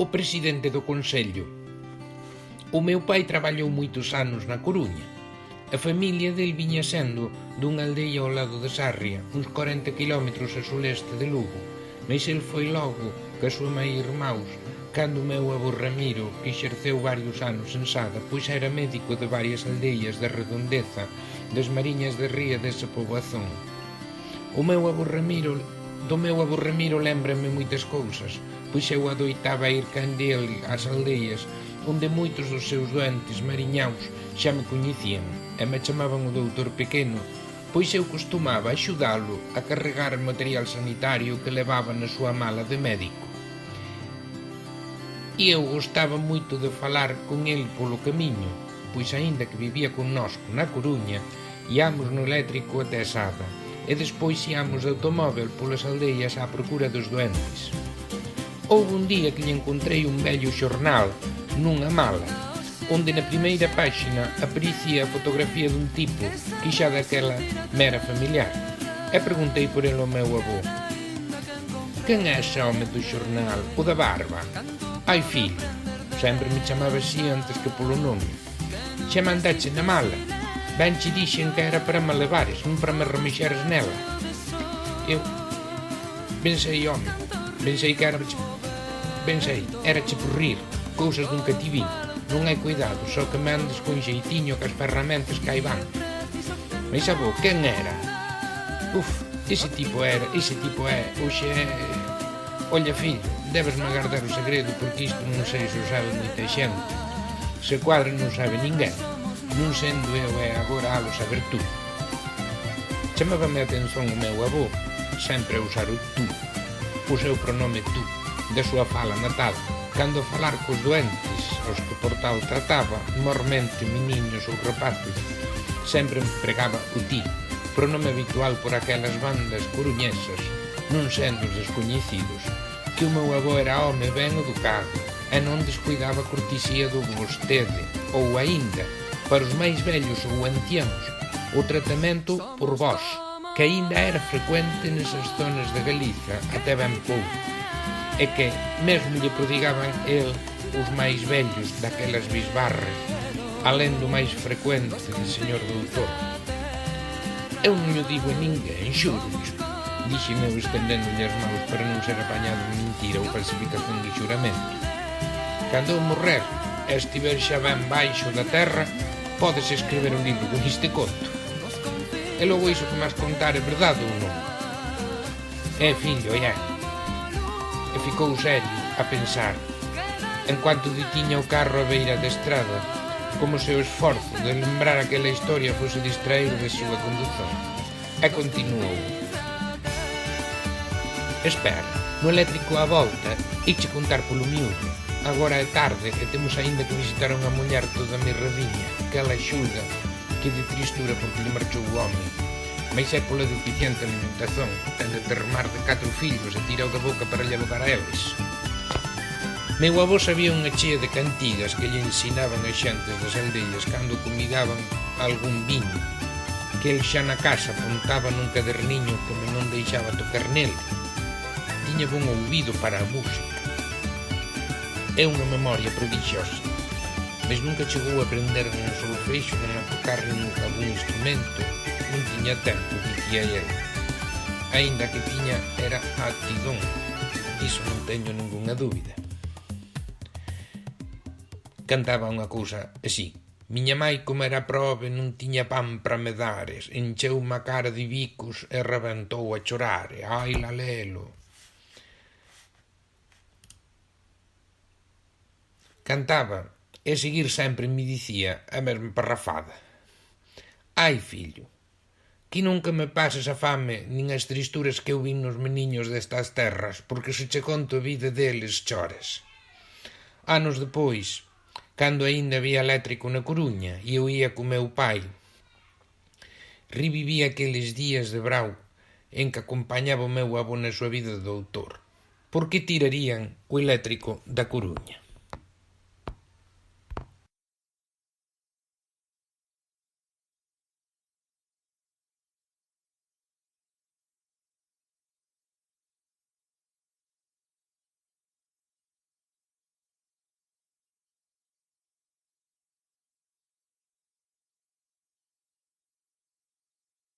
O presidente do Consello. O meu pai traballou moitos anos na Coruña. A familia del viña sendo dunha aldea ao lado de Sarria, uns 40 km a suleste de Lugo, mas el foi logo ca súa mãe e irmãos cando o meu avó Ramiro, que exerceu varios anos en Sada, pois era médico de varias aldeas da redondeza das mariñas de ría desa poboación. Do meu avó Ramiro lembrame moitas cousas, pois eu adoitaba ir candel ás aldeas onde moitos dos seus doentes mariñaus xa me coñecían e me chamaban o doutor pequeno, pois eu costumaba axudalo a carregar material sanitario que levaba na súa mala de médico. E eu gostaba moito de falar con el polo camiño, pois aínda que vivía connosco na Coruña, íamos no eléctrico até Sada, e despois íamos de automóvel polas aldeas á procura dos doentes. Houve un día que lle encontrei un vello xornal nunha mala, onde na primeira páxina aparecía a fotografía dun tipo que xa daquela me era familiar, e preguntei por el ao meu avó: "Quen é ese home do xornal, o da barba?" "Ai, fillo, sempre me chamaba así antes que polo nome. Xa mandache na mala. Ben che dixen que era para me levares, non para me remexeres nela." Eu pensei, home, era che por rir, cousas dun cativín. Non hai cuidado, só que me andes con xeitiño que as ferramentas que aí van. Mas avó, quen era? Ese tipo é, hoxe é... Olla, fillo, debesme agardar o segredo porque isto non sei se o sabe moita xente. Se cuadra non sabe ninguén, non sendo eu e agora halo saber tú. Chamábame a atención o meu avó, sempre a usar o tú, o seu pronome tú, da súa fala natal, cando falar cos doentes, aos que por tal trataba, mormente meniños ou rapaces, sempre empregaba o ti, pronome habitual por aquelas bandas coruñesas, non sendo os descoñecidos, que o meu avó era home ben educado e non descuidaba a cortesía do vostede, ou aínda, para os máis vellos ou ancianos, o tratamento por vós, que aínda era frecuente nesas zonas de Galiza até ben pouco, e que mesmo lle prodigaban el os máis vellos daquelas bisbarras, alén do máis frecuente de señor doutor. Eu non llo digo a ninguén, xuro-llo, dixen eu estendéndolle as mãos para non ser apañado de mentira ou falsificación de xuramento. Cando eu morrer e estiver xa ben baixo da terra, podes escrever un libro con este conto. E logo iso que mas contar é verdade ou non? Fillo, E ficou serio a pensar, en cuanto detiña o carro a beira da estrada, como se o esforzo de lembrar aquela historia fose distraer de súa condución. E continuou: "Espera, no eléctrico á volta, iche contar polo miúdo. Agora é tarde e temos aínda que visitar unha muller toda mirradiña, que ela xulga que de tristura porque lle marchou o home. Mas é pola deficiente alimentación, ten de ter mar de 4 fillos e tirou da boca para lle alugar a eles." Meu avó sabía unha chea de cantigas que lle ensinaban as xentes das aldeas cando comidaban algún viño, que el xa na casa apuntaba nun caderniño que me non deixaba tocar nel. Tiña bon ouvido para a música. É unha memoria prodigiosa, mas nunca chegou a aprender nin o solfeixo nin a tocar nin algún instrumento. Non tiña tempo, dicía el. Aínda que tiña era aptidón, iso non teño ningunha dúbida. Cantaba unha cousa así: "Miña mai, como era probe, non tiña pan para me dares, encheu má cara de bicos e rebentou a chorar, ai lalelo." Cantaba, e a seguir sempre me dicía a mesma parrafada: "Ai, fillo, que nunca me pases a fame nin as tristuras que eu vin nos meniños destas terras, porque se che conto a vida deles choras." Anos depois, cando aínda había eléctrico na Coruña e eu ia co meu pai, reviví aqueles días de brau en que acompañaba o meu avó na súa vida de doutor. Por que tirarían o eléctrico da Coruña?